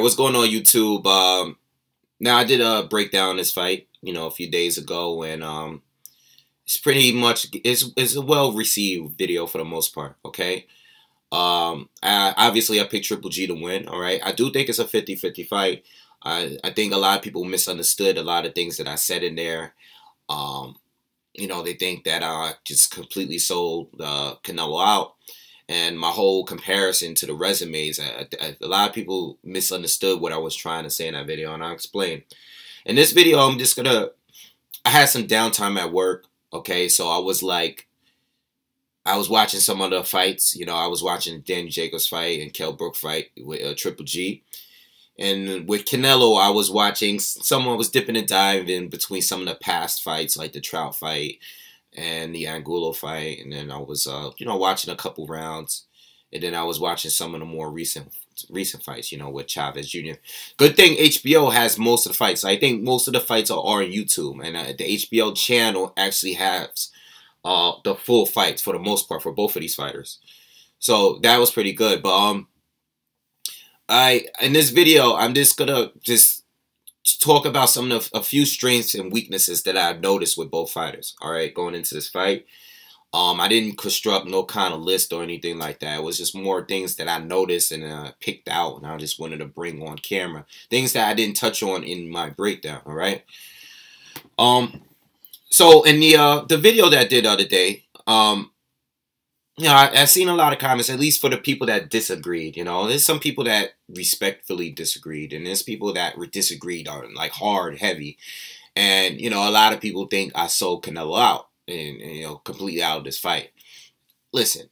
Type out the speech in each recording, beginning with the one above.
what's going on YouTube? Now I did a breakdown of this fight, a few days ago, and it's pretty much it's a well received video for the most part. Okay. Obviously I picked Triple G to win. All right. I do think it's a 50-50 fight. I think a lot of people misunderstood a lot of things that I said in there. They think that I just completely sold Canelo out. And my whole comparison to the resumes, a lot of people misunderstood what I was trying to say in that video, and I'll explain. In this video, I had some downtime at work, okay? So I was watching some of the fights. I was watching Danny Jacobs fight and Kell Brook fight with Triple G. And with Canelo, I was watching, someone was dipping and diving between some of the past fights, like the Trout fight and the Angulo fight, and then I was, watching a couple rounds, and then I was watching some of the more recent fights, with Chavez Jr. Good thing HBO has most of the fights. I think most of the fights are on YouTube, and the HBO channel actually has the full fights for the most part for both of these fighters. So that was pretty good. But in this video, I'm just gonna talk about a few strengths and weaknesses that I've noticed with both fighters. All right, going into this fight, I didn't construct no kind of list or anything like that. It was just more things that I noticed and picked out, and I just wanted to bring on camera. Things that I didn't touch on in my breakdown. All right. So in the video that I did the other day, I've seen a lot of comments, at least for the people that disagreed. There's some people that respectfully disagreed, and there's people that disagreed on like hard, heavy. And, a lot of people think I sold Canelo out and completely out of this fight. Listen,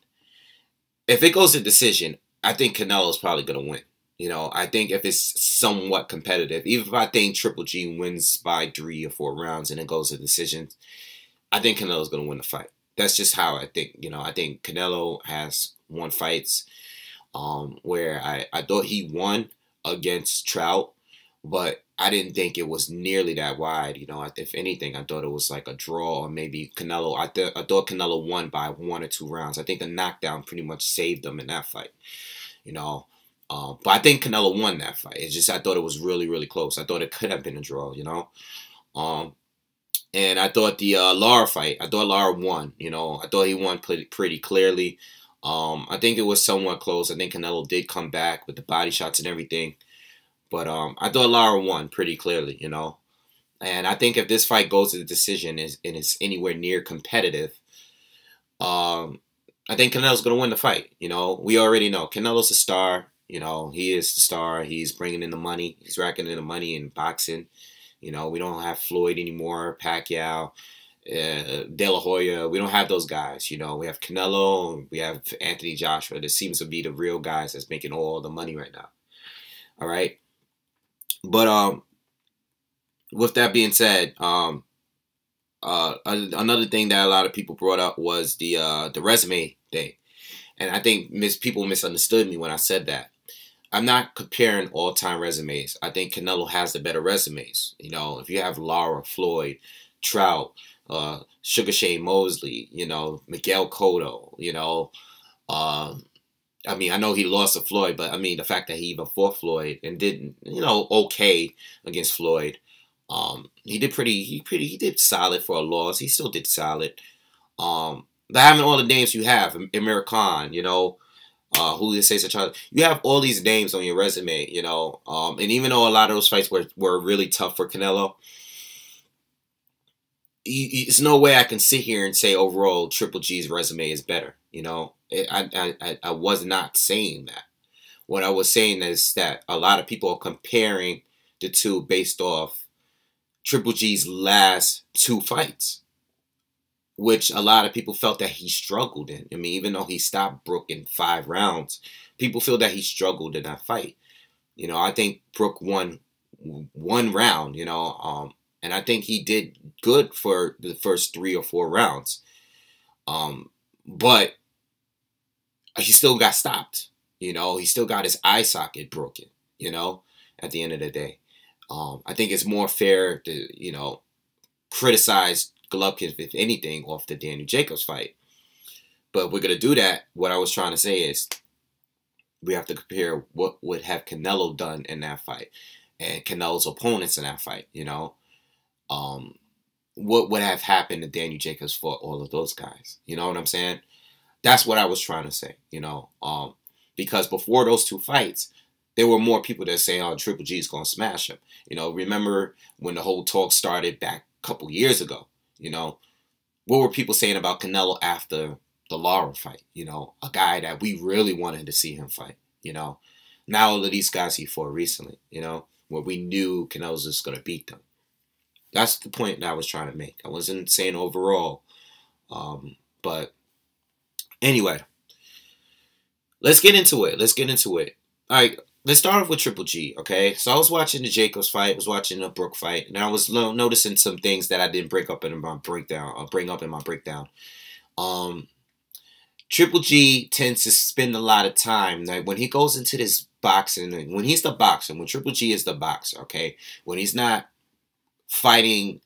if it goes to decision, I think Canelo's probably going to win. I think if it's somewhat competitive, even if I think Triple G wins by 3 or 4 rounds and it goes to decisions, I think Canelo's going to win the fight. That's just how I think. I think Canelo has won fights where I thought he won against Trout, but I didn't think it was nearly that wide. If anything, I thought it was like a draw, or maybe Canelo. I thought Canelo won by 1 or 2 rounds. I think the knockdown pretty much saved him in that fight. But I think Canelo won that fight. It's just I thought it was really, really close. I thought it could have been a draw. And I thought the Lara fight, I thought Lara won. I thought he won pretty clearly. I think it was somewhat close. I think Canelo did come back with the body shots and everything. But I thought Lara won pretty clearly, And I think if this fight goes to the decision and it's anywhere near competitive, I think Canelo's going to win the fight. We already know Canelo's a star. He is the star. He's bringing in the money. He's racking in the money in boxing. We don't have Floyd anymore, Pacquiao, De La Hoya. We don't have those guys. We have Canelo. We have Anthony Joshua. That seems to be the real guys that's making all the money right now. All right. But with that being said, another thing that a lot of people brought up was the resume thing. And I think people misunderstood me when I said that. I'm not comparing all-time resumes. I think Canelo has the better resumes. If you have Lara, Floyd, Trout, Sugar Shane Mosley, Miguel Cotto, I know he lost to Floyd, but the fact that he even fought Floyd and did, okay against Floyd, he did solid for a loss. He still did solid. But having all the names you have, Amir Khan, who they say such a, you have all these names on your resume, and even though a lot of those fights were really tough for Canelo, it's no way I can sit here and say overall Triple G's resume is better. I was not saying that. What I was saying is that a lot of people are comparing the two based off Triple G's last 2 fights, which a lot of people felt that he struggled in. Even though he stopped Brook in 5 rounds, people feel that he struggled in that fight. I think Brook won 1 round, and I think he did good for the first 3 or 4 rounds. But he still got stopped. He still got his eye socket broken, at the end of the day. I think it's more fair to, criticize Golovkin, if anything, off the Danny Jacobs fight. But we're going to do that. What I was trying to say is we have to compare what would have Canelo done in that fight and Canelo's opponents in that fight, you know. Um, what would have happened if Daniel Jacobs fought all of those guys? You know what I'm saying? That's what I was trying to say, you know. Because before those two fights, there were more people that saying, "Oh, Triple G is gonna smash him." You know, remember when the whole talk started back a couple years ago? You know, what were people saying about Canelo after the Lara fight? You know, a guy that we really wanted to see him fight. You know, now all of these guys he fought recently. You know, where we knew Canelo was just gonna beat them. That's the point that I was trying to make. I wasn't saying overall, but anyway, let's get into it. Let's get into it. All right, let's start off with Triple G, okay? So I was watching the Jacobs fight, I was watching the Brook fight, and I was noticing some things that I didn't bring up in my breakdown. Um, Triple G tends to spend a lot of time, like when he goes into this boxing, when he's the boxer, when Triple G is the boxer, okay? When he's not fighting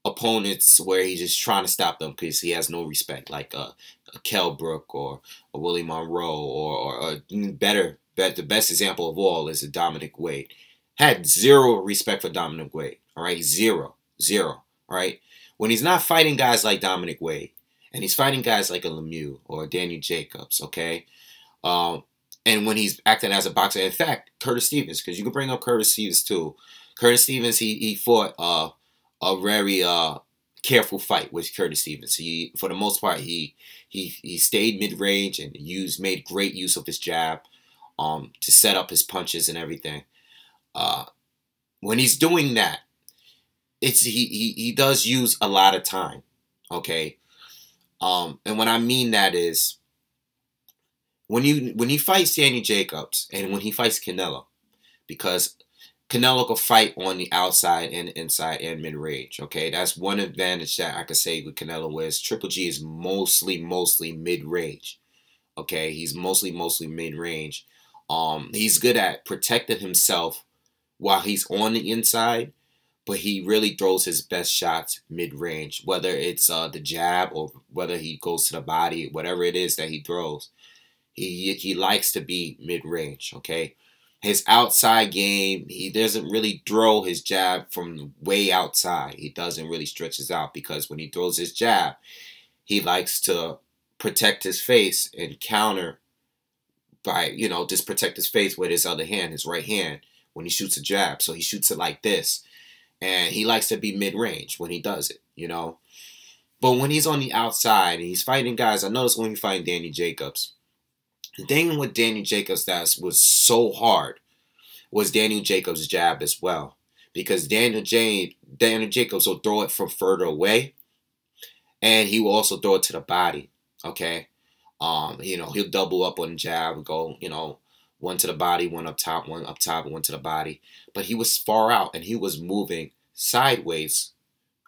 opponents where he's just trying to stop them because he has no respect, like a Kell Brook or a Willie Monroe, or the best example of all is a Dominic Wade. Had zero respect for Dominic Wade, all right? Zero. All right? When he's not fighting guys like Dominic Wade, and he's fighting guys like a Lemieux or a Daniel Jacobs, okay? And when he's acting as a boxer, in fact, Curtis Stevens, because you can bring up Curtis Stevens too. Curtis Stevens, he fought a very careful fight with Curtis Stevens. He, for the most part, he stayed mid range and made great use of his jab to set up his punches and everything. When he's doing that, he does use a lot of time, okay. And what I mean that is when he fights Danny Jacobs and when he fights Canelo, because Canelo can fight on the outside and inside and mid-range, okay? That's one advantage that I could say with Canelo is Triple G is mostly mid-range, okay? He's mostly mid-range. He's good at protecting himself while he's on the inside, but he really throws his best shots mid-range, whether it's the jab or whether he goes to the body, whatever it is that he throws. He likes to be mid-range, okay? His outside game, he doesn't really throw his jab from way outside. He doesn't really stretch his out because when he throws his jab, he likes to protect his face and counter by, you know, just protect his face with his other hand, his right hand, when he shoots a jab. So he shoots it like this. And he likes to be mid-range when he does it, you know. But when he's on the outside and he's fighting guys, I noticed when he's fighting Danny Jacobs, the thing with Daniel Jacobs that was so hard was Daniel Jacobs' jab as well. Because Daniel Jacobs will throw it from further away. And he will also throw it to the body. Okay? You know, he'll double up on the jab and go, you know, one to the body, one up top, and one to the body. But he was far out and he was moving sideways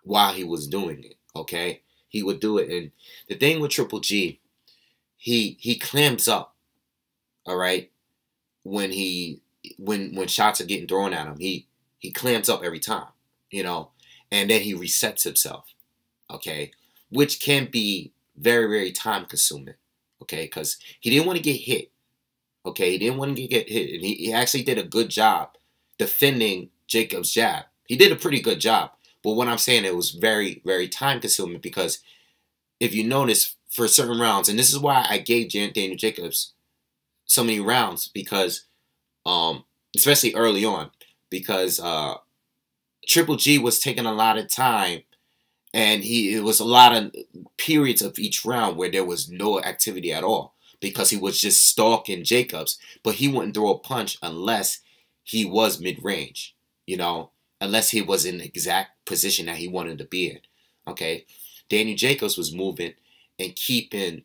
while he was doing it. Okay? He would do it. And the thing with Triple G, he clams up. All right, when shots are getting thrown at him, he clams up every time, you know, and then he resets himself, okay, which can be very, very time consuming, okay, because he didn't want to get hit, okay, he didn't want to get hit, and he actually did a good job defending Jacobs' jab. He did a pretty good job, but what I'm saying, it was very, very time consuming because if you notice for certain rounds, and this is why I gave Daniel Jacobs so many rounds because, especially early on, because Triple G was taking a lot of time, and it was a lot of periods of each round where there was no activity at all because he was just stalking Jacobs, but he wouldn't throw a punch unless he was mid-range, you know, unless he was in the exact position that he wanted to be in. Okay, Daniel Jacobs was moving and keeping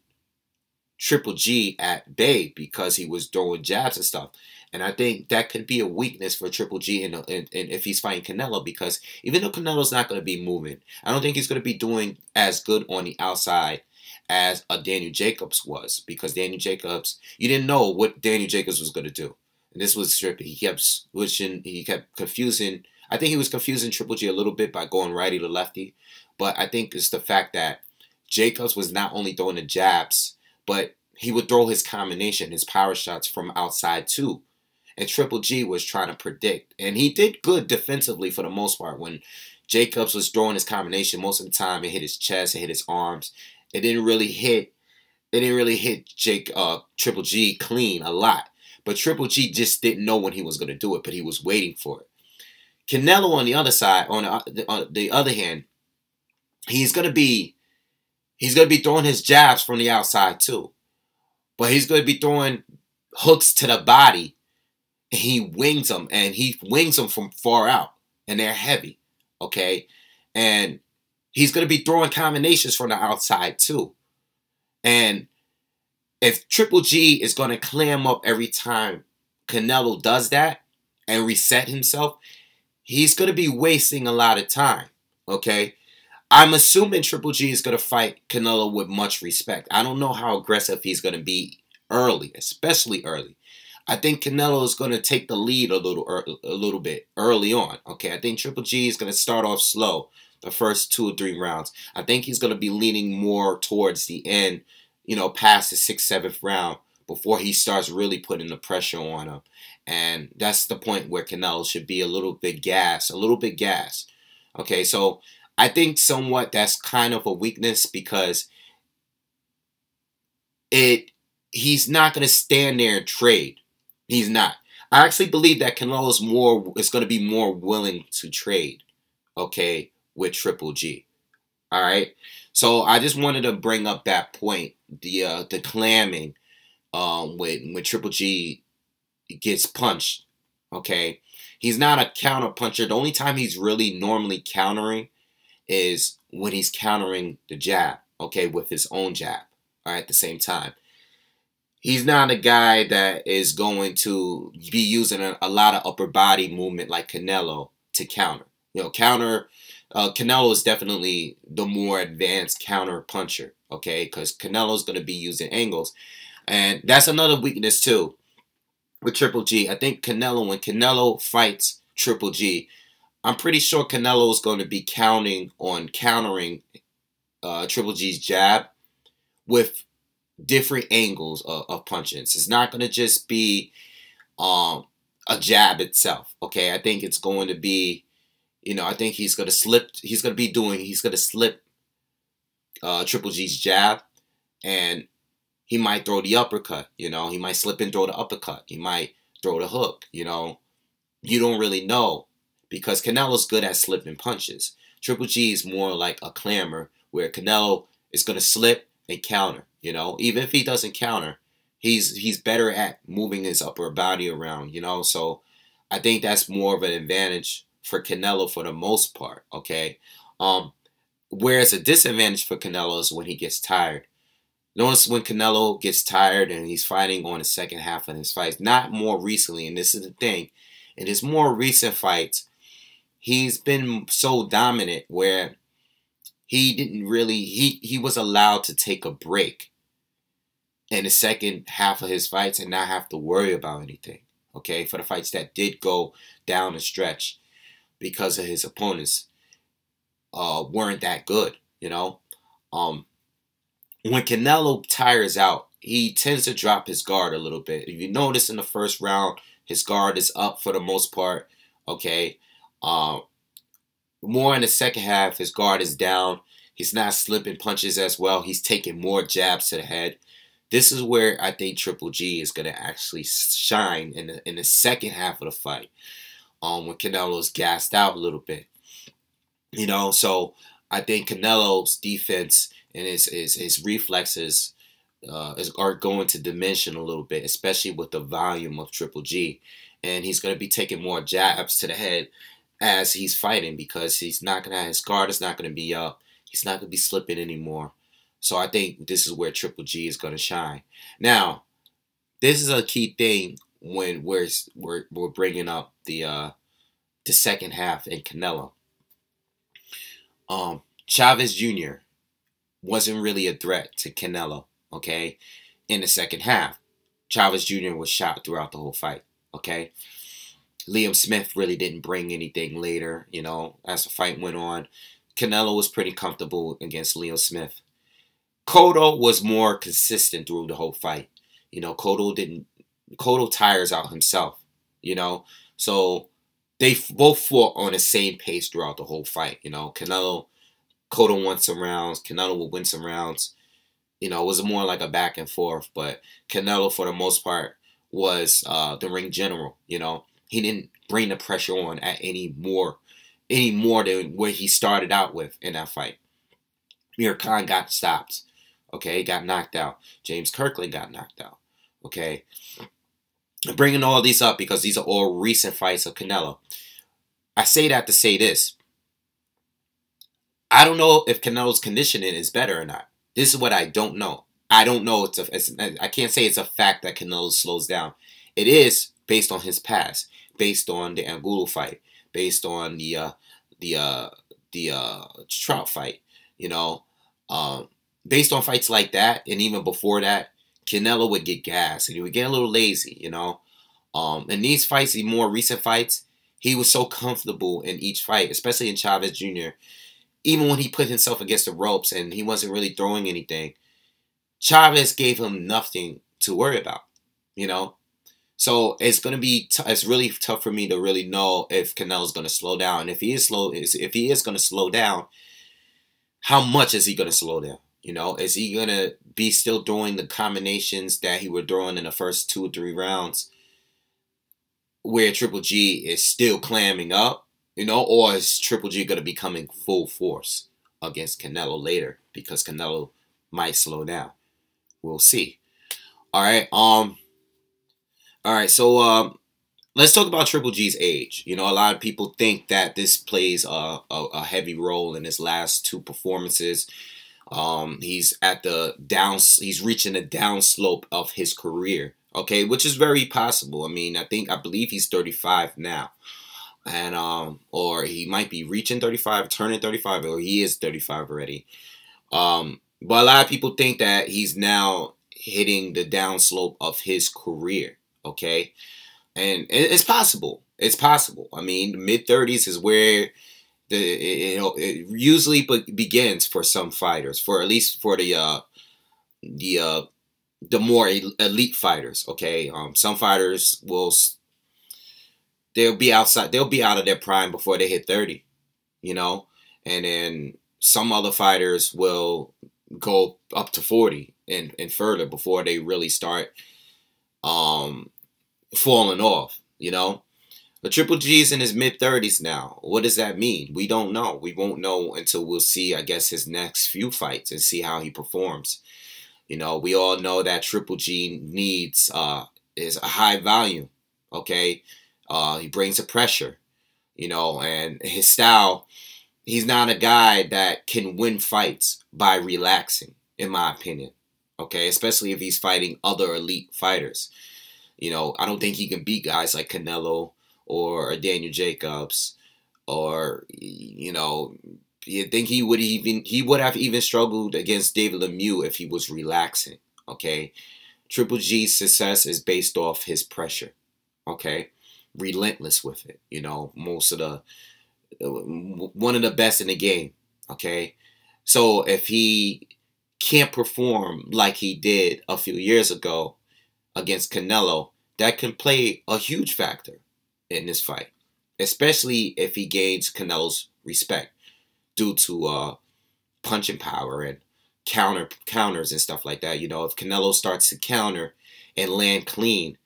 Triple G at bay because he was throwing jabs and stuff. And I think that could be a weakness for Triple G and if he's fighting Canelo, because even though Canelo's not going to be moving, I don't think he's going to be doing as good on the outside as a Daniel Jacobs was, because Daniel Jacobs, you didn't know what Daniel Jacobs was going to do. And this was stripping. He kept switching. He kept confusing. I think he was confusing Triple G a little bit by going righty to lefty. But I think it's the fact that Jacobs was not only throwing the jabs, but he would throw his combination, his power shots from outside too. And Triple G was trying to predict. And he did good defensively for the most part. When Jacobs was throwing his combination, most of the time it hit his chest, it hit his arms. It didn't really hit Triple G clean a lot. But Triple G just didn't know when he was going to do it, but he was waiting for it. Canelo on the other side, on the other hand, he's gonna be throwing his jabs from the outside too. But he's gonna be throwing hooks to the body. And he wings them from far out. And they're heavy. Okay? And he's gonna be throwing combinations from the outside too. And if Triple G is gonna clam up every time Canelo does that and reset himself, he's going to be wasting a lot of time, okay? I'm assuming Triple G is going to fight Canelo with much respect. I don't know how aggressive he's going to be early, especially early. I think Canelo is going to take the lead a little bit early on, okay? I think Triple G is going to start off slow the first 2 or 3 rounds. I think he's going to be leaning more towards the end, past the 6th, 7th round before he starts really putting the pressure on him. And that's the point where Canelo should be a little bit gassed. Okay, so I think somewhat that's kind of a weakness because he's not going to stand there and trade. He's not. I actually believe that Canelo is going to be more willing to trade, okay, with Triple G. All right? So I just wanted to bring up that point, the clamming when Triple G gets punched, okay? He's not a counter puncher. The only time he's really normally countering is when he's countering the jab, okay, with his own jab, all right, at the same time. He's not a guy that is going to be using a lot of upper body movement like Canelo to counter. Canelo is definitely the more advanced counter puncher, okay, because Canelo's going to be using angles. And that's another weakness too. With Triple G, I think when Canelo fights Triple G, I'm pretty sure Canelo is going to be countering Triple G's jab with different angles of punches. It's not going to just be a jab itself. Okay, I think it's going to be, I think he's going to slip Triple G's jab, and he might throw the uppercut, he might slip and throw the uppercut. He might throw the hook, You don't really know because Canelo's good at slipping punches. Triple G is more like a clammer where Canelo is going to slip and counter, Even if he doesn't counter, he's better at moving his upper body around, So I think that's more of an advantage for Canelo for the most part, okay? Whereas a disadvantage for Canelo is when he gets tired. Notice when Canelo gets tired and he's fighting on the second half of his fights, not more recently, and this is the thing, in his more recent fights, he's been so dominant where he was allowed to take a break in the second half of his fights and not have to worry about anything, okay, for the fights that did go down the stretch because of his opponents weren't that good, When Canelo tires out, he tends to drop his guard a little bit. If you notice in the first round, his guard is up for the most part, okay? More in the second half, his guard is down. He's not slipping punches as well. He's taking more jabs to the head. This is where I think Triple G is going to actually shine in the second half of the fight when Canelo is gassed out a little bit. So I think Canelo's defense and his reflexes are going to dimension a little bit, especially with the volume of Triple G. And he's going to be taking more jabs to the head as he's fighting because his guard is not going to be up. He's not going to be slipping anymore. So I think this is where Triple G is going to shine. Now, this is a key thing when we're bringing up the second half in Canelo. Chavez Jr. wasn't really a threat to Canelo, okay, in the second half. Chavez Jr. was shot throughout the whole fight, okay? Liam Smith really didn't bring anything later, as the fight went on. Canelo was pretty comfortable against Liam Smith. Cotto was more consistent through the whole fight. You know, Cotto tires out himself, you know. So they both fought on the same pace throughout the whole fight. You know, Cotto won some rounds. Canelo will win some rounds. You know, it was more like a back and forth. But Canelo, for the most part, was the ring general. You know, he didn't bring the pressure on at any more than where he started out with in that fight. Mir Khan got stopped. Okay, got knocked out. James Kirkland got knocked out. Okay, I'm bringing all these up because these are all recent fights of Canelo. I say that to say this. I don't know if Canelo's conditioning is better or not. This is what I don't know. I don't know. I can't say it's a fact that Canelo slows down. It is based on his past, based on the Angulo fight, based on the Trout fight. You know, based on fights like that, and even before that, Canelo would get gas and he would get a little lazy. You know, in these fights, the more recent fights, he was so comfortable in each fight, especially in Chavez Jr. Even when he put himself against the ropes and he wasn't really throwing anything, Chavez gave him nothing to worry about, you know? So it's going to be, it's really tough for me to really know if Canelo's going to slow down. And if he is going to slow down, how much is he going to slow down? You know, is he going to be still throwing the combinations that he was throwing in the first 2 or 3 rounds where Triple G is still clamming up? You know, or is Triple G going to be coming full force against Canelo later because Canelo might slow down? We'll see. All right. So let's talk about Triple G's age. You know, a lot of people think that this plays a heavy role in his last 2 performances. He's reaching the downslope of his career. Okay, which is very possible. I mean, I believe he's 35 now. And or he might be reaching 35, turning 35, or he is 35 already. But a lot of people think that he's now hitting the downslope of his career. Okay, and it's possible. It's possible. I mean, the mid-30s is where it usually begins for some fighters, for at least for the more elite fighters. Okay, some fighters they'll be out of their prime before they hit 30, you know? And then some other fighters will go up to 40 and further before they really start falling off, you know? But Triple G's in his mid-30s now. What does that mean? We don't know. We won't know until we'll see, I guess, his next few fights and see how he performs. You know, we all know that Triple G needs is a high volume, okay? He brings the pressure, you know, and his style, he's not a guy that can win fights by relaxing, in my opinion, okay? Especially if he's fighting other elite fighters. You know, I don't think he can beat guys like Canelo or Daniel Jacobs or, you know, you think he would have even struggled against David Lemieux if he was relaxing, okay? Triple G's success is based off his pressure, okay? Relentless with it, you know, one of the best in the game, okay? So if he can't perform like he did a few years ago against Canelo, that can play a huge factor in this fight, especially if he gains Canelo's respect due to punching power and counters and stuff like that. You know, if Canelo starts to counter and land clean,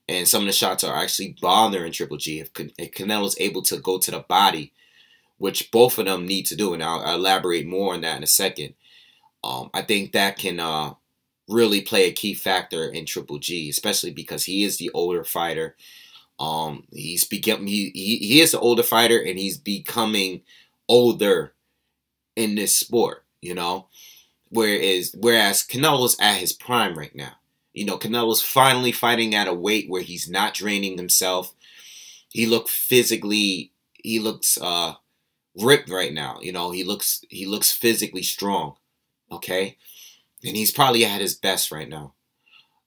and some of the shots are actually bothering Triple G, if Canelo's able to go to the body, which both of them need to do, and I'll elaborate more on that in a second, I think that can really play a key factor in Triple G, especially because he is the older fighter. He is the older fighter, and he's becoming older in this sport, you know? Whereas Canelo's at his prime right now. You know, Canelo's finally fighting at a weight where he's not draining himself. He looks ripped right now. You know, he looks physically strong. Okay? And he's probably at his best right now.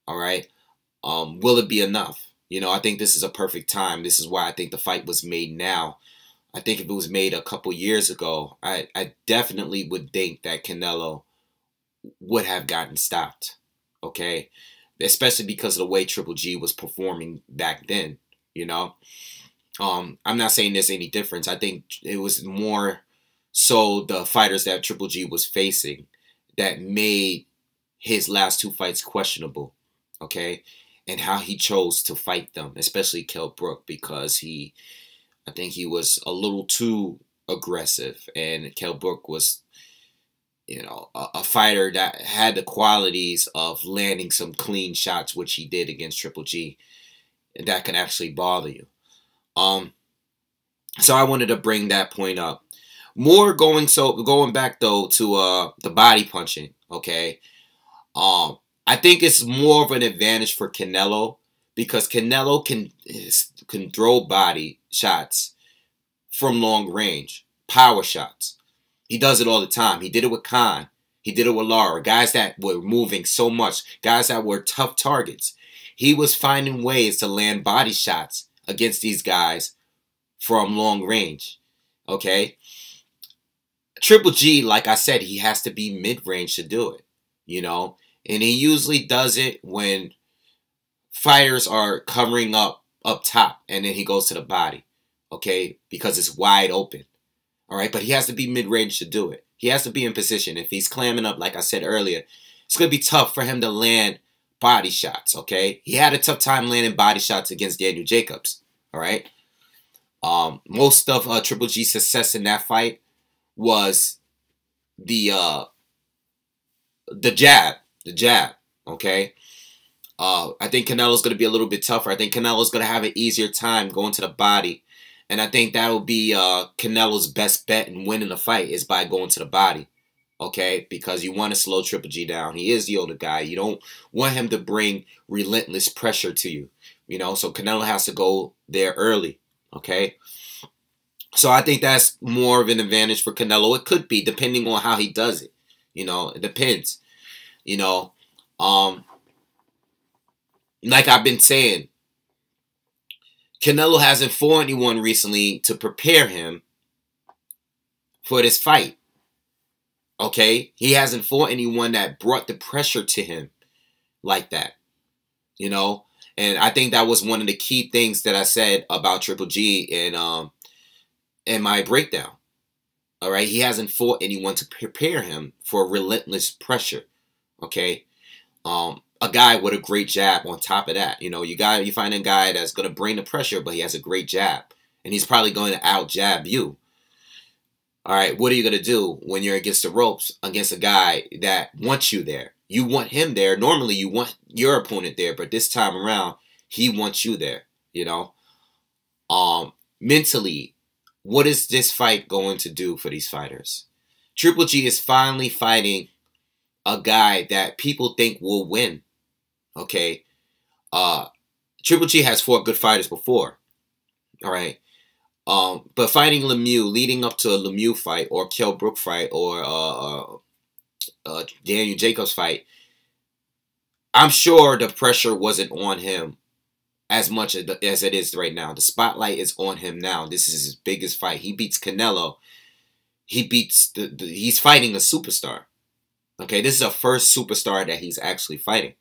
All right? Will it be enough? You know, I think this is a perfect time. This is why I think the fight was made now. I think if it was made a couple years ago, I definitely would think that Canelo would have gotten stopped. Okay, especially because of the way Triple G was performing back then. You know, I'm not saying there's any difference. I think it was more so the fighters that Triple G was facing that made his last two fights questionable. Okay, and how he chose to fight them, especially Kell Brook, because I think he was a little too aggressive, and Kell Brook was, you know, a fighter that had the qualities of landing some clean shots, which he did against Triple G, that can actually bother you. So I wanted to bring that point up. Going back though to the body punching, okay? I think it's more of an advantage for Canelo because Canelo can throw body shots from long range, power shots. He does it all the time. He did it with Khan. He did it with Lara. Guys that were moving so much. Guys that were tough targets. He was finding ways to land body shots against these guys from long range. Okay? Triple G, like I said, he has to be mid-range to do it. You know? And he usually does it when fighters are covering up top. And then he goes to the body. Okay? Because it's wide open. All right, but he has to be mid-range to do it. He has to be in position. If he's clamming up, like I said earlier, it's going to be tough for him to land body shots, okay? He had a tough time landing body shots against Daniel Jacobs, all right? Most of Triple G's success in that fight was the jab, okay? I think Canelo's going to be a little bit tougher. I think Canelo's going to have an easier time going to the body. And I think that will be Canelo's best bet in winning the fight is by going to the body. Okay? Because you want to slow Triple G down. He is the older guy. You don't want him to bring relentless pressure to you. You know? So Canelo has to go there early. Okay? So I think that's more of an advantage for Canelo. It could be, depending on how he does it. You know? It depends. You know? Like I've been saying, Canelo hasn't fought anyone recently to prepare him for this fight. Okay? He hasn't fought anyone that brought the pressure to him like that. You know? And I think that was one of the key things that I said about Triple G in my breakdown. All right? He hasn't fought anyone to prepare him for relentless pressure. Okay? A guy with a great jab on top of that. You know, you find a guy that's going to bring the pressure, but he has a great jab. And he's probably going to out-jab you. All right, what are you going to do when you're against the ropes against a guy that wants you there? You want him there. Normally, you want your opponent there, but this time around, he wants you there, you know? Mentally, what is this fight going to do for these fighters? Triple G is finally fighting a guy that people think will win. Okay, Triple G has fought good fighters before. All right, but fighting Lemieux, leading up to a Lemieux fight or Kell Brook fight or Daniel Jacobs fight, I'm sure the pressure wasn't on him as much as it is right now. The spotlight is on him now. This is his biggest fight. He beats Canelo. He's fighting a superstar. Okay, this is the first superstar that he's actually fighting.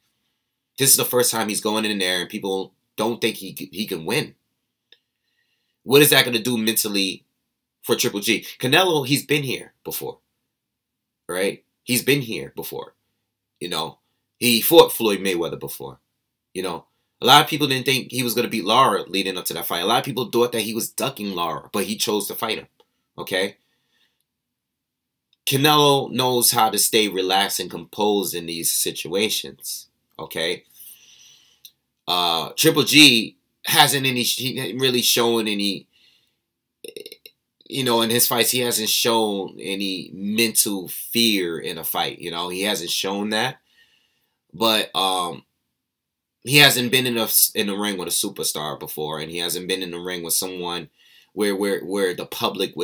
This is the first time he's going in there and people don't think he can win. What is that going to do mentally for Triple G? Canelo, he's been here before. Right? He's been here before. You know? He fought Floyd Mayweather before. You know? A lot of people didn't think he was going to beat Lara leading up to that fight. A lot of people thought that he was ducking Lara, but he chose to fight him. Okay? Canelo knows how to stay relaxed and composed in these situations. Okay? Triple G hasn't really shown any, you know, in his fights, he hasn't shown any mental fear in a fight. You know, he hasn't shown that. But he hasn't been in the ring with a superstar before, and he hasn't been in the ring with someone where the public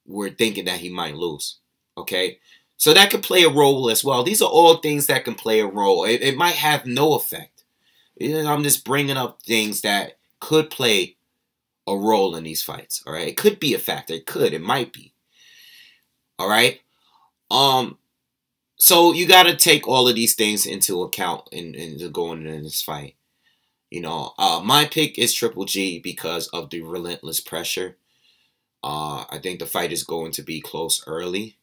were thinking that he might lose. Okay? So that could play a role as well. These are all things that can play a role. It might have no effect. I'm just bringing up things that could play a role in these fights. All right? It could be a factor. It might be. All right? So you got to take all of these things into account in going into this fight. My pick is Triple G because of the relentless pressure. I think the fight is going to be close early,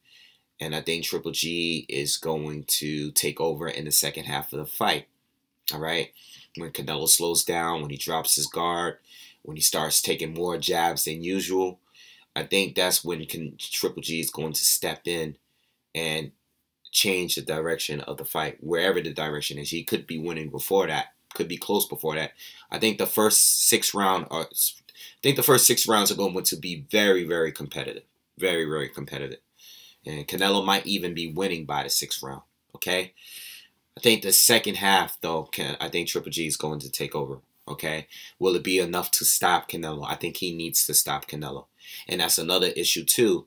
and I think Triple G is going to take over in the second half of the fight. All right, when Canelo slows down, when he drops his guard, when he starts taking more jabs than usual, I think that's when Triple G is going to step in and change the direction of the fight, wherever the direction is. He could be winning before that, could be close before that. I think the first 6 rounds are going to be very, very competitive, very, very competitive, and Canelo might even be winning by the 6th round. Okay, I think the second half though, I think Triple G is going to take over. Okay, will it be enough to stop Canelo? I think he needs to stop Canelo, and that's another issue too.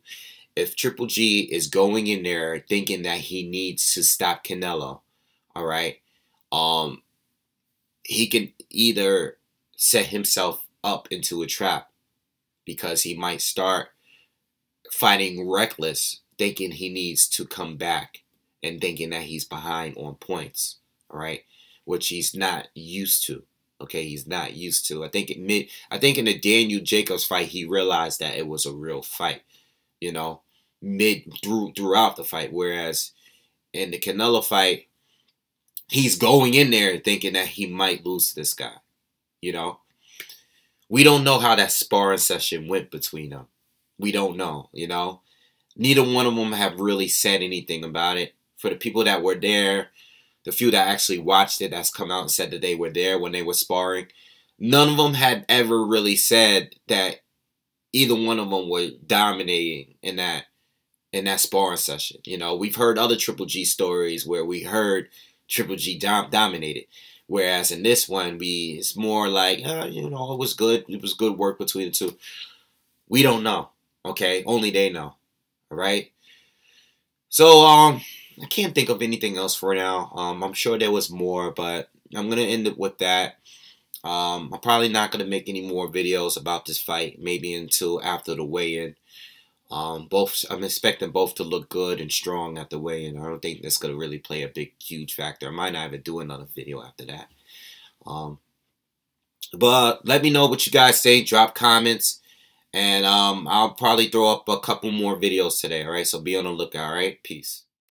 If Triple G is going in there thinking that he needs to stop Canelo, all right, um, he can either set himself up into a trap because he might start fighting reckless, thinking he needs to come back and thinking that he's behind on points, all right, which he's not used to. Okay, he's not used to. I think in the Daniel Jacobs fight, he realized that it was a real fight. You know, throughout the fight. Whereas in the Canelo fight, he's going in there thinking that he might lose to this guy. You know, we don't know how that sparring session went between them. We don't know. Neither one of them have really said anything about it. For the people that were there, the few that actually watched it, that's come out and said that they were there when they were sparring, none of them had ever really said that either one of them were dominating in that sparring session. We've heard other Triple G stories where we heard Triple G dominated. Whereas in this one, it's more like, it was good. It was good work between the two. We don't know. Okay? Only they know. All right? So, I can't think of anything else for now. I'm sure there was more, but I'm going to end it with that. I'm probably not going to make any more videos about this fight, maybe until after the weigh-in. I'm expecting both to look good and strong at the weigh-in. I don't think that's going to really play a huge factor. I might not even do another video after that. But let me know what you guys think. Drop comments. And I'll probably throw up a couple more videos today. All right, so be on the lookout. All right, peace.